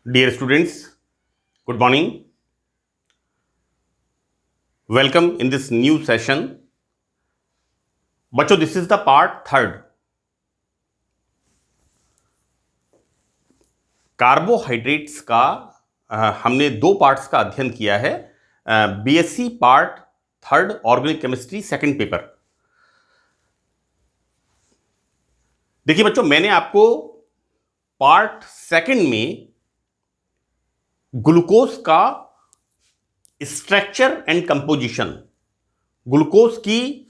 Dear students, good morning. Welcome in this new session. बच्चों, this is the part third. Carbohydrates का हमने दो parts का अध्ययन किया है. BSc part third, organic chemistry, second paper. देखिए बच्चों, मैंने आपको पार्ट सेकंड में ग्लूकोज का स्ट्रक्चर एंड कंपोजिशन, ग्लूकोज की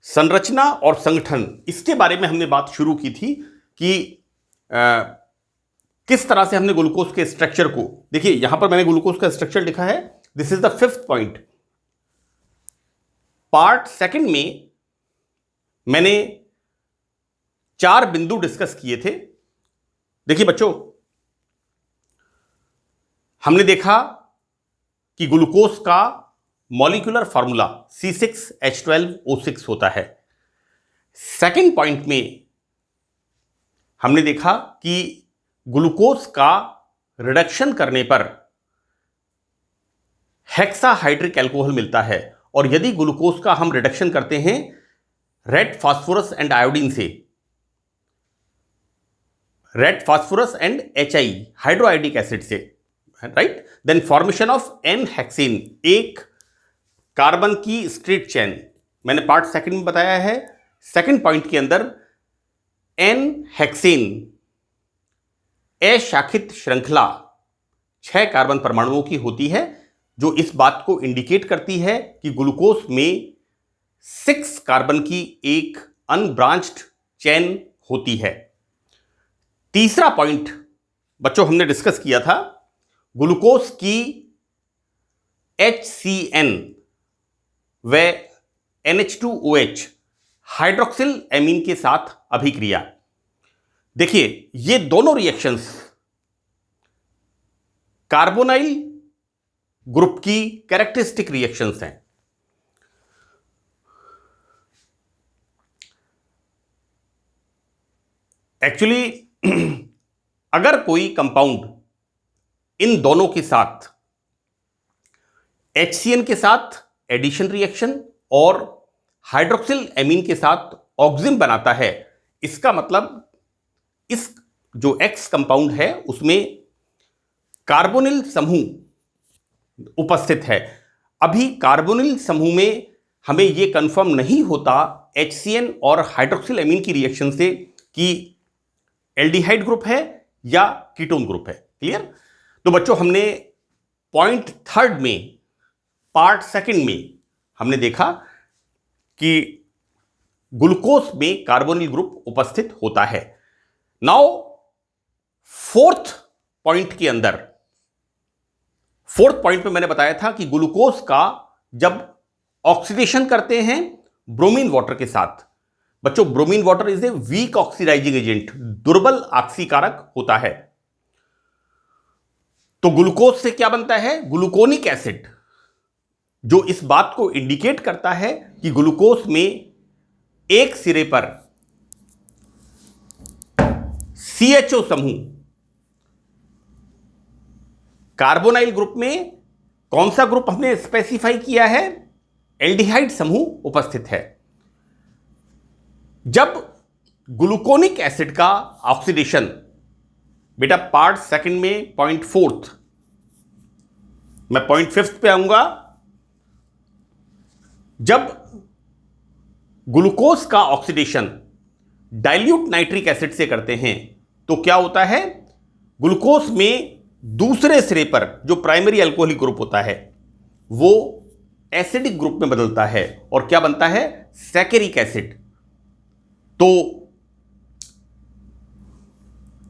संरचना और संगठन, इसके बारे में हमने बात शुरू की थी कि किस तरह से हमने ग्लूकोज के स्ट्रक्चर को, देखिए यहां पर मैंने ग्लूकोज का स्ट्रक्चर लिखा है. This is the fifth point. Part second में मैंने 4 बिंदु डिस्कस किए थे. देखिए बच्चों, हमने देखा कि ग्लूकोज का मॉलिक्यूलर फार्मूला C6H12O6 होता है. सेकंड पॉइंट में हमने देखा कि ग्लूकोज का रिडक्शन करने पर हेक्साहाइड्रिक अल्कोहल मिलता है, और यदि ग्लूकोज का हम रिडक्शन करते हैं रेड फास्फोरस एंड आयोडीन से, red phosphorus and HI hydroiodic acid से, right, then formation of n hexane, एक कार्बन की स्ट्रेट चेन. मैंने पार्ट सेकंड में बताया है. सेकंड पॉइंट के अंदर एन हेक्सेन अशाखित श्रृंखला 6 कार्बन परमाणुओं की होती है, जो इस बात को इंडिकेट करती है कि ग्लूकोज में 6 कार्बन की एक अनब्रांच्ड चेन होती है. तीसरा पॉइंट बच्चों हमने डिस्कस किया था, ग्लूकोज की HCN व NH2OH हाइड्रोक्सिल एमीन के साथ अभिक्रिया. देखिए ये दोनों रिएक्शंस कार्बोनाइल ग्रुप की कैरेक्टरिस्टिक रिएक्शंस हैं. एक्चुअली अगर कोई कंपाउंड इन दोनों के साथ, HCN के साथ एडिशन रिएक्शन और हाइड्रोक्सिल एमीन के साथ ऑक्सिम बनाता है, इसका मतलब इस जो X कंपाउंड है उसमें कार्बोनिल समूह उपस्थित है. अभी कार्बोनिल समूह में हमें यह कंफर्म नहीं होता HCN और हाइड्रोक्सिल एमीन की रिएक्शन से कि एल्डिहाइड ग्रुप है या कीटोन ग्रुप है. क्लियर? तो बच्चों, हमने पॉइंट थर्ड में, पार्ट सेकंड में हमने देखा कि ग्लूकोज में कार्बोनिल ग्रुप उपस्थित होता है. नाउ फोर्थ पॉइंट के अंदर, फोर्थ पॉइंट में मैंने बताया था कि ग्लूकोज का जब ऑक्सीडेशन करते हैं ब्रोमीन वाटर के साथ, बच्चों bromine water is a weak oxidising agent, दुर्बल ऑक्सीकारक होता है, तो ग्लूकोज से क्या बनता है? ग्लूकोनिक एसिड, जो इस बात को इंडिकेट करता है कि ग्लूकोज में एक सिरे पर CHO समूह, कार्बोनाइल ग्रुप में कौन सा ग्रुप हमने स्पेसिफाई किया है? एल्डिहाइड समूह उपस्थित है. जब ग्लूकोनिक एसिड का ऑक्सीडेशन, बेटा पार्ट सेकंड में पॉइंट फोर्थ, मैं पॉइंट फिफ्थ पे आऊंगा. जब ग्लूकोज का ऑक्सीडेशन डाइल्यूट नाइट्रिक एसिड से करते हैं तो क्या होता है? ग्लूकोज में दूसरे सिरे पर जो प्राइमरी अल्कोहलिक ग्रुप होता है वो एसिडिक ग्रुप में बदलता है और क्या बनता है? Saccharic acid. तो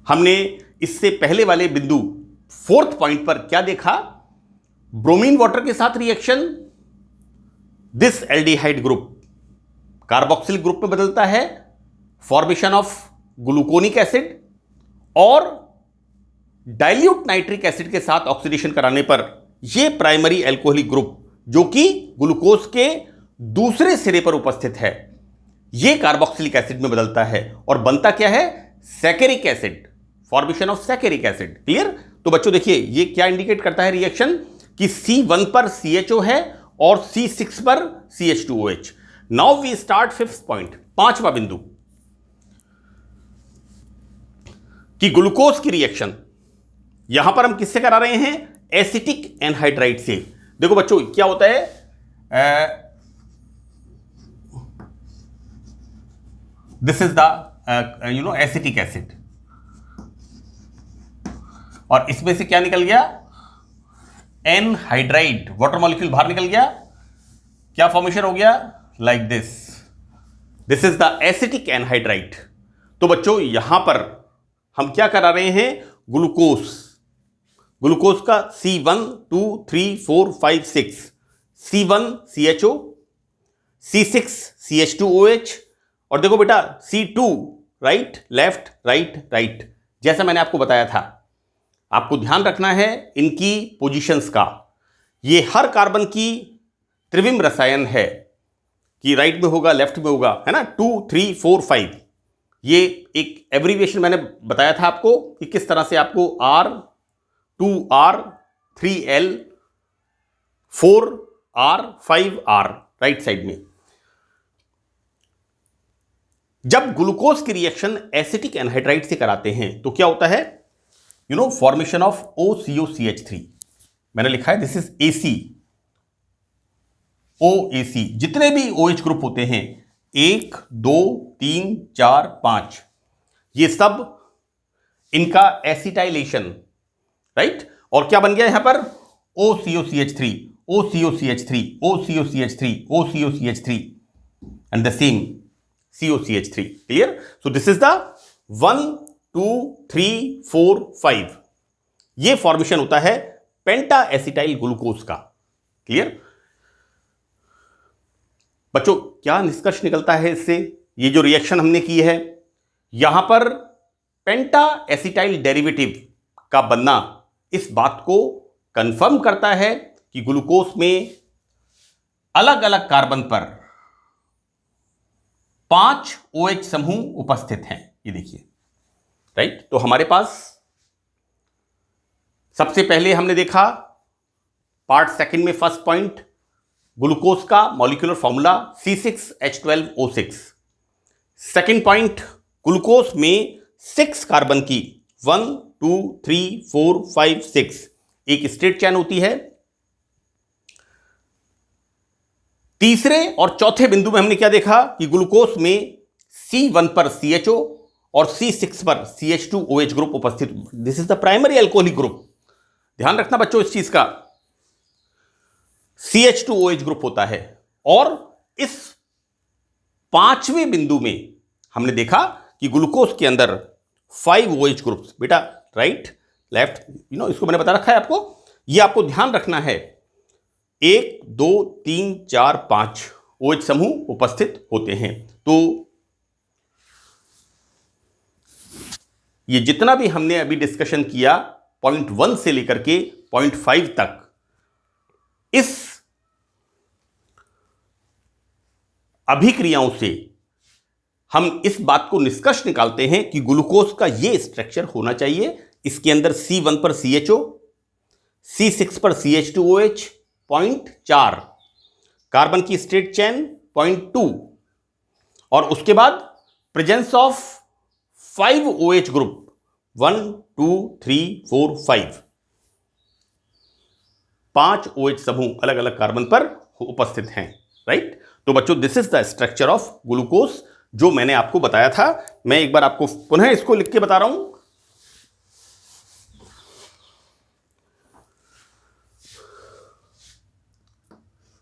हमने इससे पहले वाले बिंदु फोर्थ पॉइंट पर क्या देखा? ब्रोमीन वाटर के साथ reaction, this aldehyde group carboxyl group में बदलता है, फॉर्मेशन ऑफ ग्लूकोनिक एसिड, और डाइल्यूट नाइट्रिक एसिड के साथ ऑक्सीडेशन कराने पर यह प्राइमरी अल्कोहलिक ग्रुप, जो कि ग्लूकोज के दूसरे सिरे पर उपस्थित है, यह कार्बोक्सिलिक एसिड में बदलता है और बनता क्या है? Saccharic acid, formation of saccharic acid. Clear? तो बच्चों देखिए ये क्या इंडिकेट करता है रिएक्शन कि C1 पर CHO है और C6 पर CH2OH। Now we start fifth point, पांचवा बिंदु, कि ग्लूकोज की रिएक्शन यहां पर हम किससे करा रहे हैं? एसिटिक एनहाइड्राइड से। देखो बच्चों क्या होता है, this is the acetic acid, और इसमें से क्या निकल गया? एनहाइड्राइड, वाटर मॉलिक्यूल बाहर निकल गया, क्या फॉर्मेशन हो गया? Like this is the acetic anhydride. तो बच्चों यहां पर हम क्या करा रहे हैं? ग्लूकोज, ग्लूकोज का C1 2 3 4 5 6, C1 CHO, C6 CH2OH, और देखो बेटा C2 right left right right, जैसा मैंने आपको बताया था। आपको ध्यान रखना है इनकी पोजीशंस का। ये हर कार्बन की त्रिविम रसायन है कि राइट में होगा लेफ्ट में होगा, है ना, 2 3 4 5। ये एक एब्रीविएशन मैंने बताया था आपको कि किस तरह से आपको R 2R 3L 4R 5R right side में। जब ग्लूकोज की रिएक्शन एसिटिक एनहाइड्राइड से कराते हैं तो क्या होता है? फॉर्मेशन ऑफ OCOCH3, मैंने लिखा है दिस इज AC, OAC। जितने भी OH ग्रुप होते हैं 1 2 3 4 5, ये सब इनका एसिटाइलेशन, राइट, और क्या बन गया यहां पर? OCOCH3 OCOCH3 OCOCH3 OCOCH3 and the same COCH3। Clear? So this is the 1 2 3 4 5, ये फॉर्मेशन होता है पेंटा एसिटाइल ग्लूकोज का। क्लियर बच्चों? क्या निष्कर्ष निकलता है इससे? ये जो रिएक्शन हमने की है यहां पर पेंटा एसिटाइल डेरिवेटिव का बनना इस बात को कंफर्म करता है कि ग्लूकोज में अलग अलग कार्बन पर 5 OH समूह उपस्थित हैं। ये देखिए, राइट। तो हमारे पास सबसे पहले हमने देखा पार्ट सेकंड में फर्स्ट पॉइंट, ग्लूकोज का molecular formula C6H12O6। Second point, glucose में 6 कार्बन की 1 2 3 4 5 6 एक स्ट्रेट चेन होती है। तीसरे और चौथे बिंदु में हमने क्या देखा कि ग्लूकोज में C1 पर CHO और C6 पर CH2OH ग्रुप उपस्थित। This is the primary alcoholic group. ध्यान रखना बच्चों इस चीज का, CH2OH ग्रुप होता है। और इस पांचवें बिंदु में हमने देखा कि ग्लूकोज के अंदर 5 OH ग्रुप्स, बेटा राइट लेफ्ट, इसको मैंने बता रखा है आपको, यह आपको ध्यान रखना है। 1 2 3 4 5 OH समूह उपस्थित होते हैं। तो ये जितना भी हमने अभी डिस्कशन किया पॉइंट 1 से लेकर के पॉइंट 5 तक, इस अभिक्रियाओं से हम इस बात को निष्कर्ष निकालते हैं कि ग्लूकोज का यह स्ट्रक्चर होना चाहिए। इसके अंदर C1 पर CHO, C6 पर CH2OH, पॉइंट 4 कार्बन की स्ट्रेट चेन, पॉइंट 2, और उसके बाद presence of 5 OH group 1 2 3 4 5 OH समूह अलग अलग कार्बन पर उपस्थित हैं, राइट। तो बच्चों this is the structure of glucose जो मैंने आपको बताया था। मैं एक बार आपको पुनः इसको लिख के बता रहा हूं।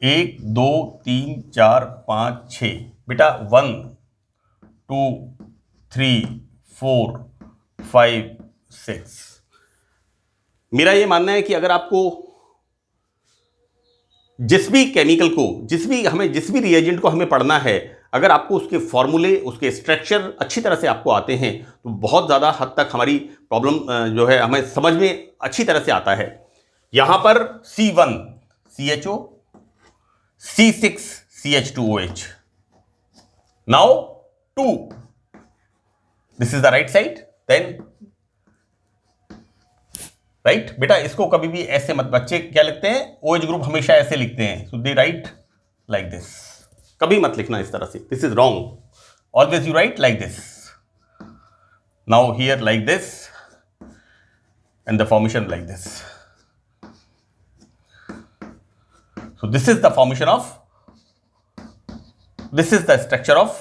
एक 2 3 4 5 6, बेटा 1 2 3 4 5 6। मेरा यह मानना है कि अगर आपको जिस भी केमिकल को, जिस भी रिएजेंट को हमें पढ़ना है, अगर आपको उसके फॉर्मूले, उसके स्ट्रक्चर अच्छी तरह से आपको आते हैं तो बहुत ज़्यादा हद तक हमारी प्रॉब्लम जो है हमें समझ में अच्छी तरह से आता है। यहां पर C1 CHO, C6 CH2OH, now 2, this is the right side, then right बेटा, इसको कभी भी ऐसे मत, बच्चे क्या लिखते हैं, OH ग्रुप हमेशा ऐसे लिखते हैं, सो दे राइट लाइक दिस, कभी मत लिखना इस तरह से, this is wrong, always you right like this, now here like this and the formation like this, so this is the formation of, this is the structure of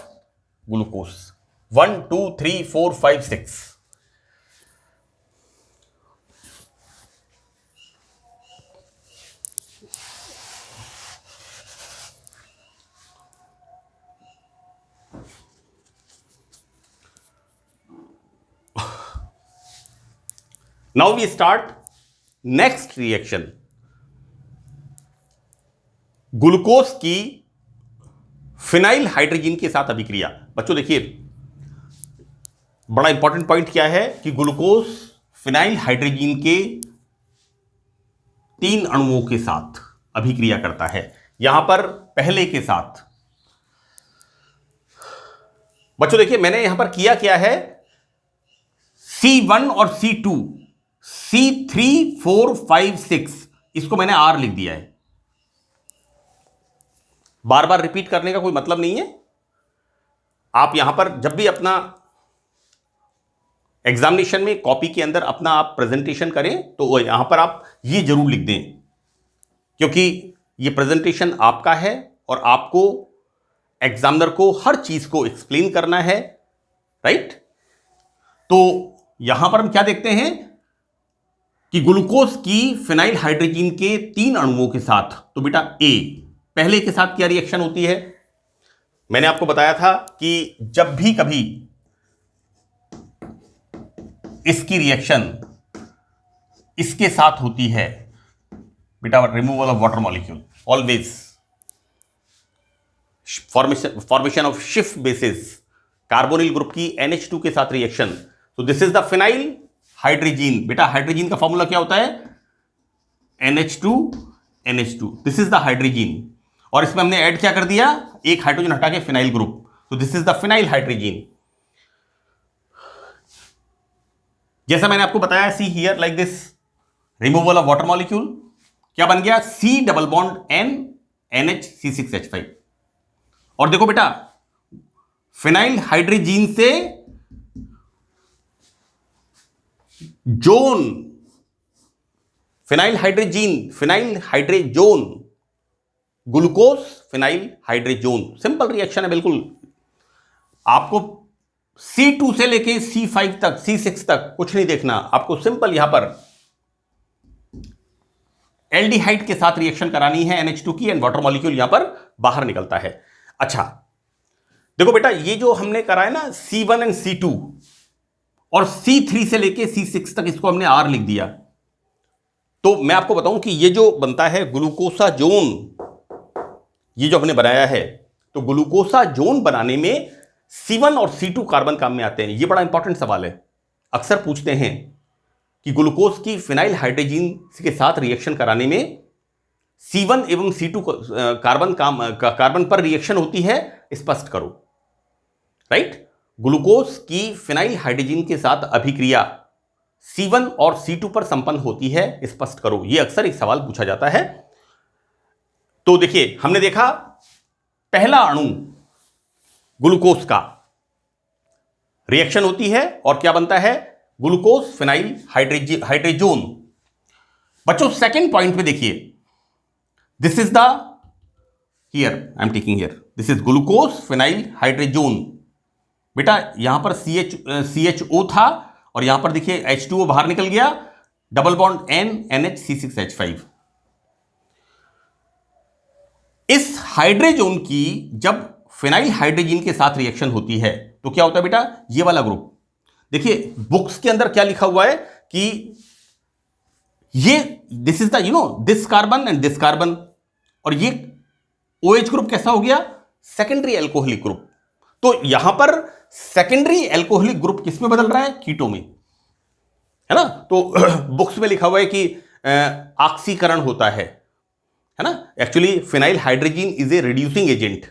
glucose, 1 2 3 4 5 6. Now we start next reaction, glucose की phenyl hydrogen के साथ अभिक्रिया। बच्चों देखिए, बड़ा important point क्या है कि ग्लूकोज फिनाइल हाइड्रोजन के 3 अणुओं के साथ अभिक्रिया करता है। यहां पर पहले के साथ, बच्चों देखिए मैंने यहां पर किया क्या है, C1 और C2, C3 4 5 6, इसको मैंने R लिख दिया है। बार बार रिपीट करने का कोई मतलब नहीं है। आप यहां पर जब भी अपना एग्जामिनेशन में कॉपी के अंदर अपना आप प्रेजेंटेशन करें तो यहां पर आप ये जरूर लिख दें, क्योंकि ये प्रेजेंटेशन आपका है और आपको एग्जामिनर को हर चीज को एक्सप्लेन करना है, राइट। तो यहां पर हम क्या देखते हैं कि ग्लूकोज की फिनाइल हाइड्रोजन के 3 अणुओं के साथ, तो बेटा ए पहले के साथ क्या रिएक्शन होती है, मैंने आपको बताया था कि जब भी कभी इसकी रिएक्शन इसके साथ होती है बेटा, removal of water molecule, always formation of shift basis, carbonyl group की NH2 के साथ रिएक्शन, तो this is the phenyl hydrogen. बेटा हाइड्रोजन का फॉर्मूला क्या होता है, NH2, this is the hydrogen, और इसमें हमने ऐड क्या कर दिया, एक हाइड्रोजन हटा के फिनाइल ग्रुप, तो this is the phenyl hydrogen. जैसा मैंने आपको बताया, see here like this, removal of water molecule, क्या बन गया, C double bond N NH C6H5। और देखो बेटा, फिनाइल हाइड्रोजन से zone, phenyl hydrogen, glucose phenyl hydrogen, simple reaction है बिल्कुल। आपको C2 से लेके C5 तक, C6 तक कुछ नहीं देखना, आपको सिंपल यहां पर एल्डिहाइड के साथ रिएक्शन करानी है NH2 की, एंड वाटर मॉलिक्यूल यहां पर बाहर निकलता है। अच्छा देखो बेटा, ये जो हमने करा है ना C1 एंड C2 और C3 से लेके C6 तक, इसको हमने R लिख दिया। तो मैं आपको बताऊं कि ये जो बनता है ग्लूकोसाजोन, ये जो हमने बनाया है, तो ग्लूकोसाजोन बनाने में C1 और C2 कार्बन काम में आते हैं। ये बड़ा इंपॉर्टेंट सवाल है, अक्सर पूछते हैं कि ग्लूकोज की फिनाइल हाइड्रोजन के साथ रिएक्शन कराने में C1 एवं C2 कार्बन पर रिएक्शन होती है, स्पष्ट करो, राइट। ग्लूकोज की फिनाइल हाइड्रोजन के साथ अभिक्रिया C1 और C2 पर संपन्न होती है, स्पष्ट करो। यह अक्सर एक सवाल पूछा जाता है। तो देखिए, हमने देखा पहला अणु ग्लूकोज का रिएक्शन होती है और क्या बनता है, ग्लूकोज फिनाइल हाइड्रोजन। बच्चों सेकंड पॉइंट पे देखिए, this is the here I am taking here, this is glucose phenyl hydrogen. बेटा यहां पर CHO था और यहां पर देखिए H2O बाहर निकल गया, double bond N NH C6H5। इस हाइड्रोजन की जब फिनाइल हाइड्रोजन के साथ रिएक्शन होती है तो क्या होता है बेटा, ये वाला ग्रुप देखिए, बुक्स के अंदर क्या लिखा हुआ है कि ये this is the this carbon and this carbon, और ये OH ग्रुप कैसा हो गया, सेकेंडरी एल्कोहलिक ग्रुप। तो यहां पर सेकेंडरी एल्कोहलिक ग्रुप किस में बदल रहा है, कीटो में, है ना। तो बुक्स में लिखा हुआ है कि ऑक्सीकरण होता है ना। Actually phenyl hydrogen is a reducing agent,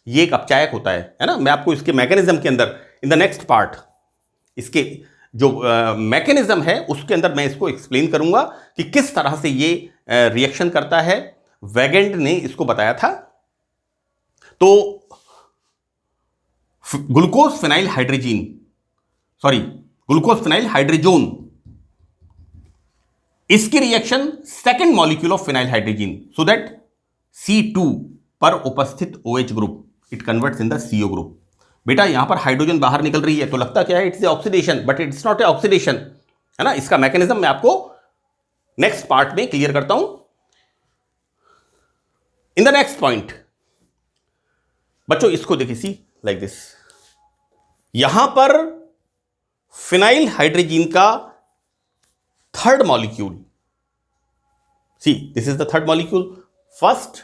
ये एक अपचायक होता है ना। मैं आपको इसके मैकेनिज्म के अंदर इन द नेक्स्ट पार्ट, इसके जो मैकेनिज्म है उसके अंदर मैं इसको एक्सप्लेन करूंगा कि किस तरह से ये रिएक्शन करता है। वेगेंट ने इसको बताया था। तो glucose phenyl hydrazine, sorry glucose phenyl hydrazone, इसकी reaction second molecule of phenyl hydrazine, so that C2 पर उपस्थित OH group it converts in the CO group. बेटा यहां पर हाइड्रोजन बाहर निकल रही है तो लगता क्या है, its oxidation, but it's not a oxidation, है ना। इसका मैकेनिज्म मैं आपको नेक्स्ट पार्ट में क्लियर करता हूं। इन द नेक्स्ट पॉइंट बच्चों इसको देखिए, सी लाइक दिस, यहां पर फिनाइल हाइड्रोजीन का third molecule, see this is the third molecule, first,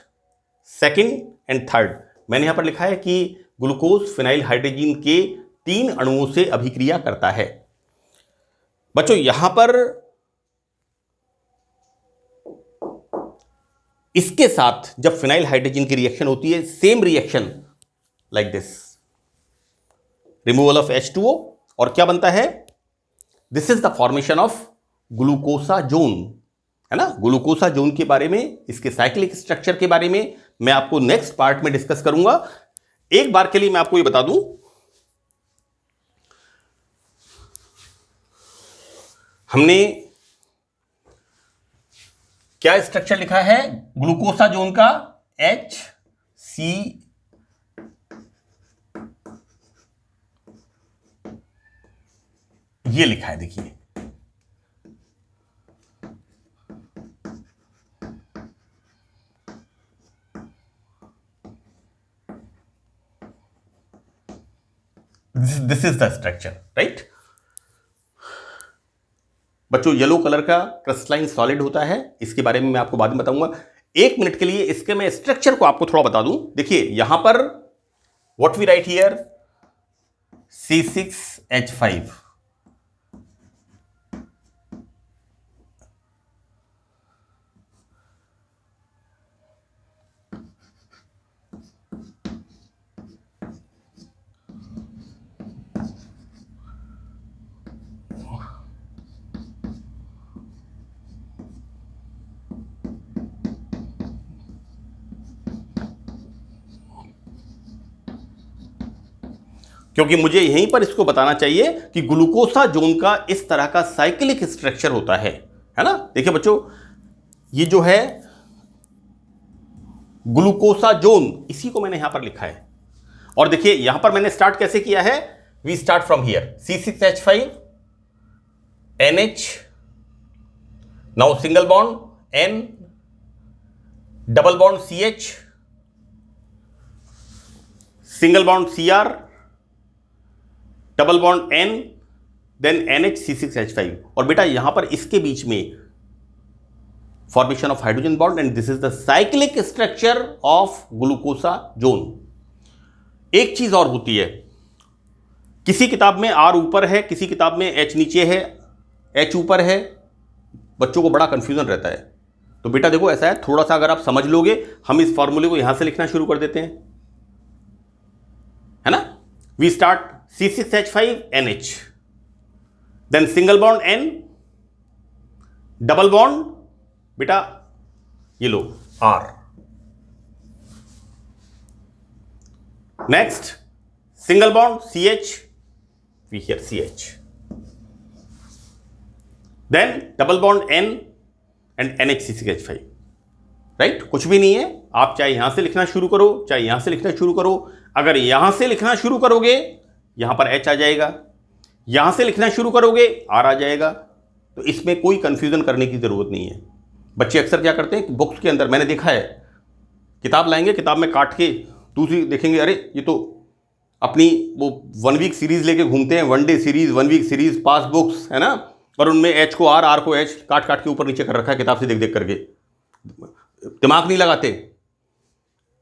second and third. मैंने यहां पर लिखा है कि ग्लूकोज फिनाइल हाइड्रोजीन के 3 अणुओं से अभिक्रिया करता है। बच्चों यहां पर इसके साथ जब फिनाइल हाइड्रोजन की रिएक्शन होती है, same reaction like this, removal of H2O, और क्या बनता है, this is the formation of glucosazone, है ना। ग्लूकोसाजोन के बारे में, इसके साइक्लिक स्ट्रक्चर के बारे में मैं आपको नेक्स्ट पार्ट में डिस्कस करूंगा। एक बार के लिए मैं आपको ये बता दूं, हमने क्या स्ट्रक्चर लिखा है ग्लूकोसाजोन का, HC, ये लिखा है, देखिए this is the structure, right. बच्चों येलो कलर का क्रिस्टलाइन सॉलिड होता है, इसके बारे में मैं आपको बाद में बताऊंगा। एक मिनट के लिए इसके मैं स्ट्रक्चर को आपको थोड़ा बता दूं। देखिए यहां पर what we write here, C6H5, क्योंकि मुझे यहीं पर इसको बताना चाहिए कि ग्लूकोसाजोन का इस तरह का साइक्लिक स्ट्रक्चर होता है ना। देखिए बच्चों ये जो है ग्लूकोसाजोन, इसी को मैंने यहां पर लिखा है। और देखिए यहां पर मैंने स्टार्ट कैसे किया है, we start from here, C6H5 NH, now single bond N, double bond CH, single bond Cr, double bond N, then NH C6H5। और बेटा यहां पर इसके बीच में formation of hydrogen bond, and this is the cyclic structure of glucosazone. एक चीज और होती है, किसी किताब में R ऊपर है, किसी किताब में H नीचे है, H ऊपर है, बच्चों को बड़ा कंफ्यूजन रहता है। तो बेटा देखो ऐसा है, थोड़ा सा अगर आप समझ लोगे, हम इस फॉर्मूले को यहां से लिखना शुरू कर देते हैं, है ना। We start C6H5 NH, then single bond N, double bond बेटा ये लो R, next single bond CH, we here CH, then double bond N and NH C6H5, right. कुछ भी नहीं है, आप चाहे यहां से लिखना शुरू करो, चाहे यहां से लिखना शुरू करो। अगर यहां से लिखना शुरू करोगे यहां पर H आ जाएगा, यहां से लिखना शुरू करोगे R आ जाएगा। तो इसमें कोई कंफ्यूजन करने की जरूरत नहीं है। बच्चे अक्सर क्या करते हैं, बुक्स के अंदर मैंने देखा है, किताब लाएंगे, किताब में काट के दूसरी देखेंगे, अरे ये तो अपनी वो 1 वीक सीरीज लेके घूमते हैं, 1 डे सीरीज, 1 वीक सीरीज, पास बुक्स, है ना। और उनमें H को R, R को H काट काट के ऊपर नीचे कर रखा है किताब से देख देख करके, दिमाग नहीं लगाते,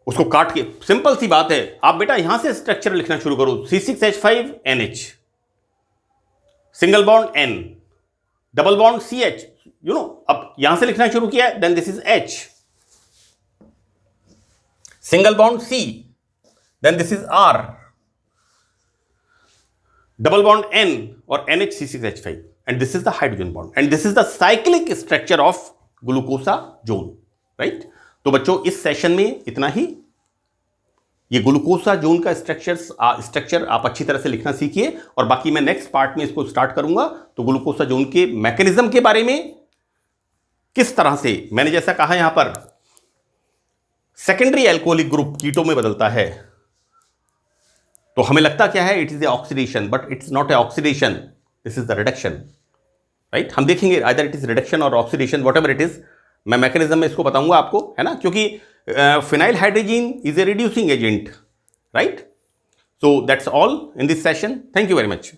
उसको काट के। सिंपल सी बात है, आप बेटा यहां से स्ट्रक्चर लिखना शुरू करो, C6H5 NH, single bond N, double bond CH, you know. अब यहां से लिखना शुरू किया, then this is H, single bond C, then this is R, double bond N or NH(C6H5), and this is the hydrogen bond, and this is the cyclic structure of glucosazone, right. तो बच्चों इस session में इतना ही। ये ग्लूकोसाजोन का structure आप अच्छी तरह से लिखना सीखिए, और बाकी मैं नेक्स्ट पार्ट में इसको स्टार्ट करूंगा। तो ग्लूकोसाजोन के मैकेनिज्म के बारे में, किस तरह से मैंने जैसा कहा यहां पर सेकेंडरी एल्कोहलिक ग्रुप कीटो में बदलता है, तो हमें लगता क्या है, it is a oxidation, but it's not a oxidation, this is the reduction, right. हम देखेंगे आइदर इट इज रिडक्शन और oxidation, what ever it is, मैं मैकेनिज्म में इसको बताऊंगा आपको, है ना, क्योंकि phenyl hydrazine is a reducing agent, right. So that's all in this session, thank you very much.